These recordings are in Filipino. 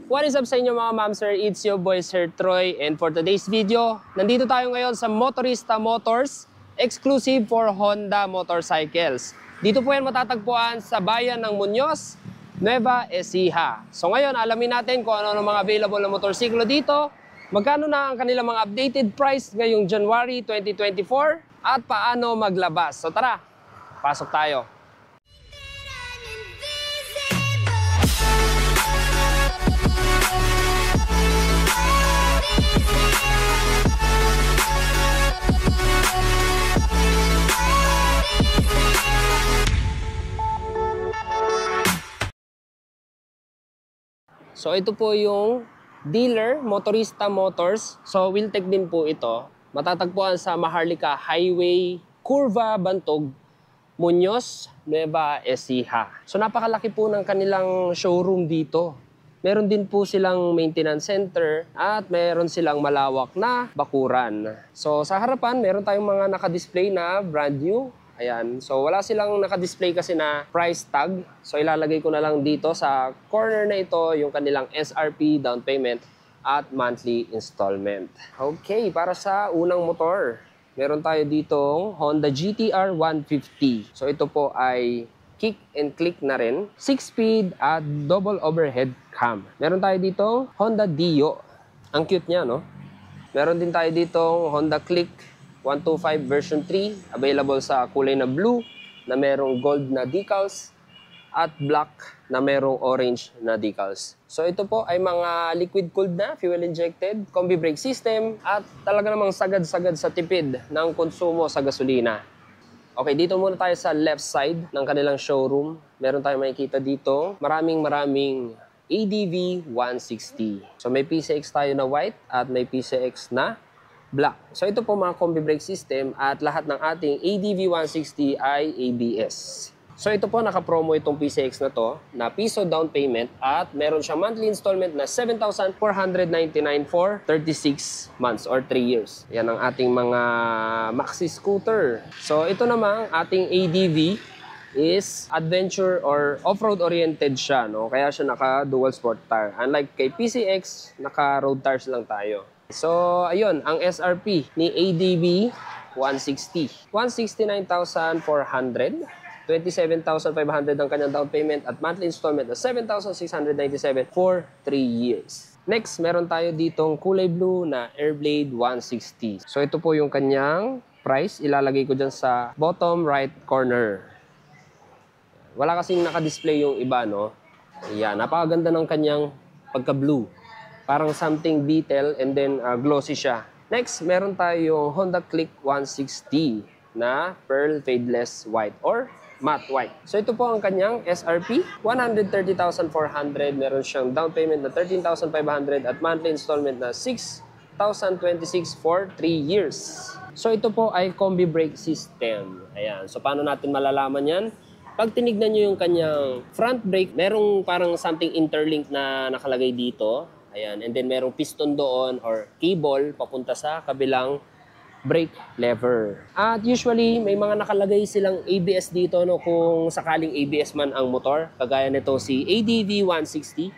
What is up sa inyo mga ma'am sir? It's your boy Sir Troy, and for today's video, nandito tayo ngayon sa Motorista Motors, exclusive for Honda motorcycles. Dito po yan matatagpuan sa bayan ng Muñoz, Nueva Ecija. So ngayon, alamin natin kung ano mga available na motorsiklo dito, magkano na ang kanilang mga updated price ngayong January 2024, at paano maglabas. So tara, pasok tayo. So ito po yung dealer, Motorista Motors. So Wheeltech din po ito. Matatagpuan sa Maharlika Highway, Curva, Bantog, Muñoz, Nueva Ecija. So napakalaki po ng kanilang showroom dito. Meron din po silang maintenance center at meron silang malawak na bakuran. So sa harapan, meron tayong mga naka-display na brand new. Ayan. So wala silang naka-display kasi na price tag. So ilalagay ko na lang dito sa corner na ito yung kanilang SRP, down payment, at monthly installment. Okay, para sa unang motor, meron tayo ditong Honda GTR 150. So ito po ay kick and click na rin. 6-speed at double overhead cam. Meron tayo ditong Honda Dio. Ang cute niya, no? Meron din tayo ditong Honda Click 125 version 3, available sa kulay na blue na merong gold na decals at black na merong orange na decals. So ito po ay mga liquid cooled na, fuel injected, combi brake system, at talaga namang sagad-sagad sa tipid ng konsumo sa gasolina. Okay, dito muna tayo sa left side ng kanilang showroom. Meron tayong makikita dito maraming ADV 160. So may PCX tayo na white at may PCX na black. So ito po mga combi brake system, at lahat ng ating ADV 160 ay ABS. So ito po naka-promo itong PCX na to na piso down payment, at meron siyang monthly installment na 7,499 for 36 months or 3 years. Yan ang ating mga maxi scooter. So ito namang ating ADV is adventure or off-road oriented siya, no? Kaya siya naka-dual sport tire. Unlike kay PCX, naka-road tires lang tayo. So, ayun, ang SRP ni ADV 160. 169,400. 27,500 ang kanyang down payment at monthly installment na 7,697 for 3 years. Next, meron tayo ditong kulay blue na Airblade 160. So, ito po yung kanyang price. Ilalagay ko dyan sa bottom right corner. Wala kasing naka-display yung iba, no? Ayan, napakaganda ng kanyang pagka-blue. Parang something beetle and then glossy siya. Next, meron tayong Honda Click 160 na pearl fadeless white or matte white. So ito po ang kanyang SRP, 130,400. Meron siyang down payment na 13,500 at monthly installment na 6,026 for 3 years. So ito po ay combi brake system. Ayan. So paano natin malalaman yan? Pag tinignan nyo yung kanyang front brake, merong parang something interlink na nakalagay dito. Ayan, and then merong piston doon or cable papunta sa kabilang brake lever. At usually, may mga nakalagay silang ABS dito, no, kung sakaling ABS man ang motor. Kagaya nito si ADV 160,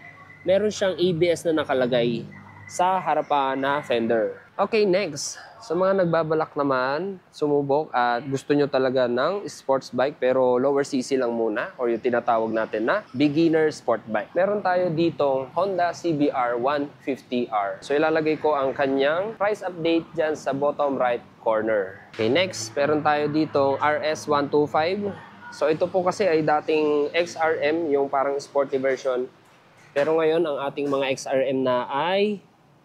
meron siyang ABS na nakalagay sa harapan na fender. Okay, next. Sa mga nagbabalak naman, sumubok at gusto nyo talaga ng sports bike pero lower cc lang muna, or yung tinatawag natin na beginner sport bike. Meron tayo ditong Honda CBR 150R. So ilalagay ko ang kanyang price update dyan sa bottom right corner. Okay, next, meron tayo ditong RS125. So ito po kasi ay dating XRM, yung parang sporty version. Pero ngayon, ang ating mga XRM na ay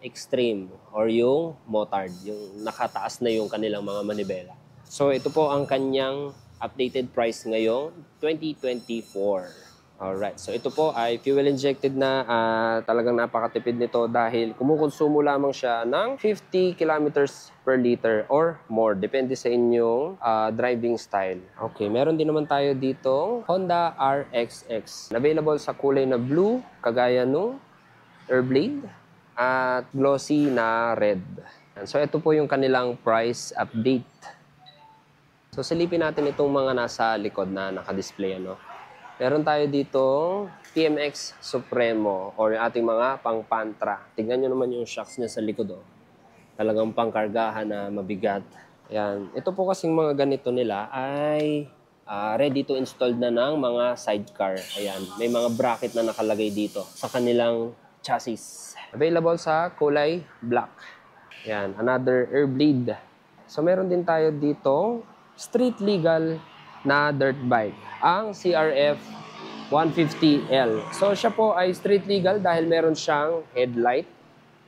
Extreme or yung motard, yung nakataas na yung kanilang mga manibela. So ito po ang kanyang updated price ngayong 2024. Alright, so ito po ay fuel injected na, talagang napakatipid nito dahil kumukonsumo lamang siya ng 50 kilometers per liter or more, depende sa inyong driving style. Okay, meron din naman tayo ditong Honda RXX. Available sa kulay na blue, kagaya nung Airblade, at glossy na red. So ito po yung kanilang price update. So silipin natin itong mga nasa likod na naka-display, ano. Meron tayo ditong TMX Supremo or yung ating mga pang-pantra. Tignan nyo naman yung shocks niya sa likod. Oh. Talagang pangkargahan na mabigat. Ayan. Ito po kasing mga ganito nila ay ready to install na ng mga sidecar. Ayan. May mga bracket na nakalagay dito sa kanilang chassis. Available sa kulay black. Ayan. Another Airblade. So meron din tayo dito street legal na dirt bike. Ang CRF 150L. So siya po ay street legal dahil meron siyang headlight.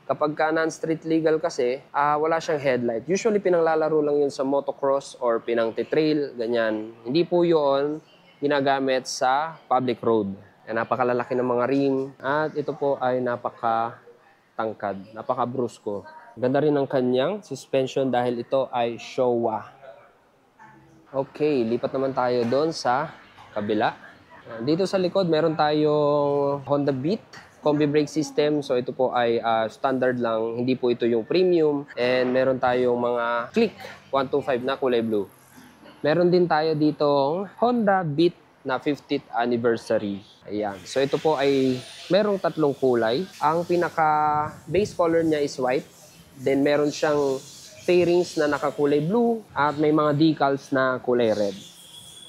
Kapag ka non-street legal kasi, wala siyang headlight. Usually, pinanglalaro lang yun sa motocross or pinang-trail, ganyan. Hindi po yun ginagamit sa public road. Napakalalaki ng mga rim. At ito po ay napaka-tangkad, napaka-brusko. Ganda rin ng kanyang suspension dahil ito ay Showa. Okay, lipat naman tayo doon sa kabila. Dito sa likod, meron tayong Honda Beat. Combi brake system. So ito po ay standard lang. Hindi po ito yung premium. And meron tayong mga Click 125 na kulay blue. Meron din tayo ditong Honda Beat na 50th anniversary. Ayan. So ito po ay merong tatlong kulay. Ang pinaka base color niya is white. Then meron siyang fairings na nakakulay blue. At may mga decals na kulay red.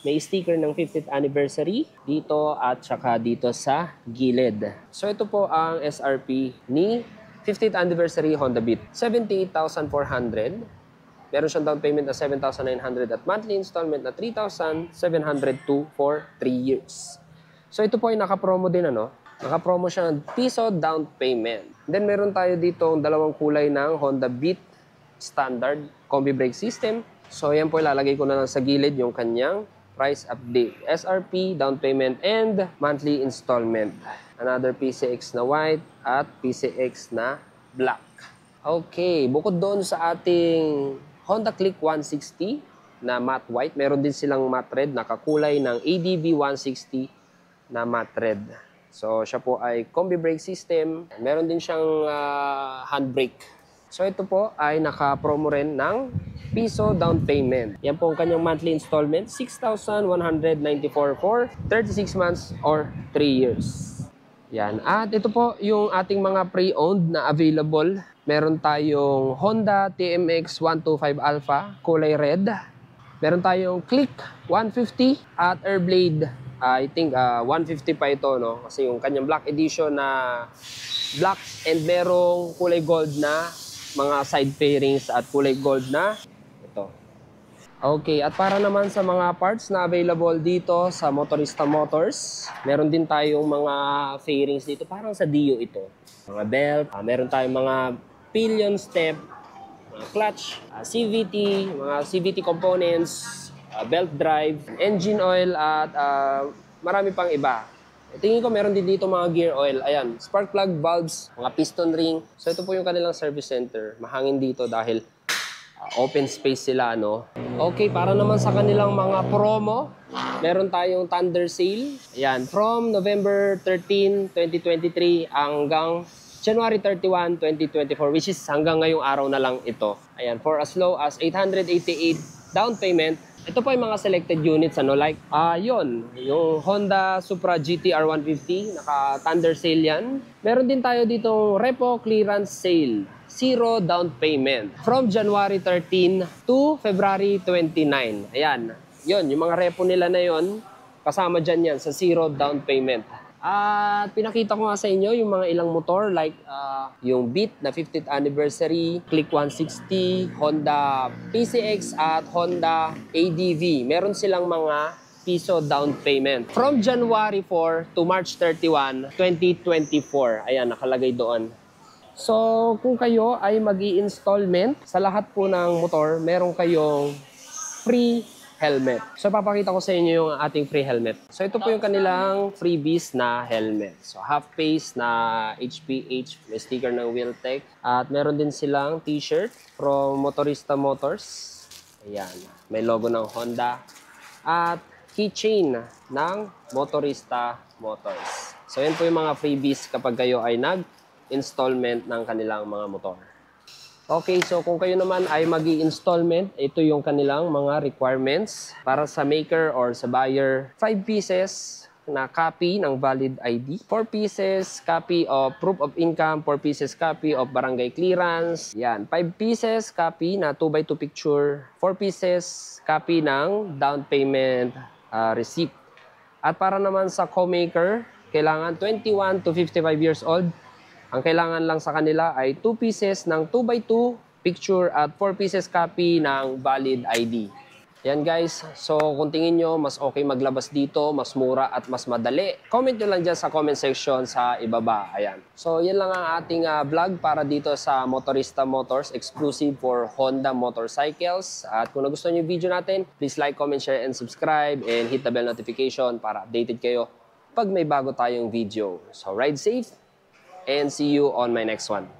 May sticker ng 50th anniversary dito at saka dito sa gilid. So ito po ang SRP ni 50th anniversary Honda Beat. 78,400. Meron siyang down payment na 7,900 at monthly installment na 3,702 for 3 years. So ito po ay naka-promo din ano. Naka-promo siya ng piso down payment. Then meron tayo dito dalawang kulay ng Honda Beat standard combi brake system. So yan po ilalagay ko na lang sa gilid yung kanyang price update, SRP, down payment, and monthly installment. Another PCX na white at PCX na black. Okay, bukod doon sa ating Honda Click 160 na matte white, meron din silang matte red na kakulay ng ADV 160 na matte red. So siya po ay combi brake system. Meron din siyang handbrake. So ito po ay naka-promo rin ng piso down payment. Yan po ang kanyang monthly installment, 6,194 for 36 months or 3 years. Yan. At ito po yung ating mga pre-owned na available. Meron tayong Honda TMX 125 Alpha, kulay red. Meron tayong Click 150 at Airblade. I think 150 pa ito, no? Kasi yung kanyang black edition na black and merong kulay gold na mga side fairings at kulay gold na ito. Okay, at para naman sa mga parts na available dito sa Motorista Motors, meron din tayong mga fairings dito, parang sa Dio ito. Mga belt, meron tayong mga pillion step, mga clutch, CVT, mga CVT components, belt drive, engine oil at marami pang iba. Tingin ko meron din dito mga gear oil. Ayan, spark plug valves, mga piston ring. So ito po yung kanilang service center. Mahangin dito dahil open space sila, no? Okay, para naman sa kanilang mga promo, meron tayong Thunder Sale. Ayan, from November 13, 2023 hanggang January 31, 2024, which is hanggang ngayong araw na lang ito. Ayan, for as low as 888 down payment. Ito po yung mga selected units, ano, like, yung Honda Supra GTR 150, naka-Thunder Sale yan. Meron din tayo ditong Repo Clearance Sale, 0 down payment, from January 13 to February 29. Ayan, yun, yung mga repo nila na yun, kasama dyan yan sa 0 down payment. At pinakita ko nga sa inyo yung mga ilang motor like yung Beat na 50th anniversary, Click 160, Honda PCX at Honda ADV. Meron silang mga piso down payment from January 4 to March 31, 2024. Ayan, nakalagay doon. So, kung kayo ay mag-i-installment sa lahat po ng motor, meron kayong free helmet. So, papakita ko sa inyo yung ating free helmet. So, ito po yung kanilang freebies na helmet. So, half face na HPH, may sticker ng Wheeltech. At meron din silang t-shirt from Motorista Motors. Ayan, may logo ng Honda. At keychain ng Motorista Motors. So, yan po yung mga freebies kapag kayo ay nag-installment ng kanilang mga motor. Okay, so kung kayo naman ay mag-i-installment, ito yung kanilang mga requirements para sa maker or sa buyer. 5 pieces na copy ng valid ID, 4 pieces copy of proof of income, 4 pieces copy of barangay clearance, yan, 5 pieces copy na 2x2 picture, 4 pieces copy ng down payment receipt. At para naman sa co-maker, kailangan 21 to 55 years old. Ang kailangan lang sa kanila ay 2 pieces ng 2x2 picture at 4 pieces copy ng valid ID. Yan guys, so kung tingin nyo mas okay maglabas dito, mas mura at mas madali, comment nyo lang dyan sa comment section sa ibaba. Ayan. So yan lang ang ating vlog para dito sa Motorista Motors, exclusive for Honda motorcycles. At kung nagustuhan nyo yung video natin, please like, comment, share, and subscribe, and hit the bell notification para updated kayo pag may bago tayong video. So ride safe, and see you on my next one.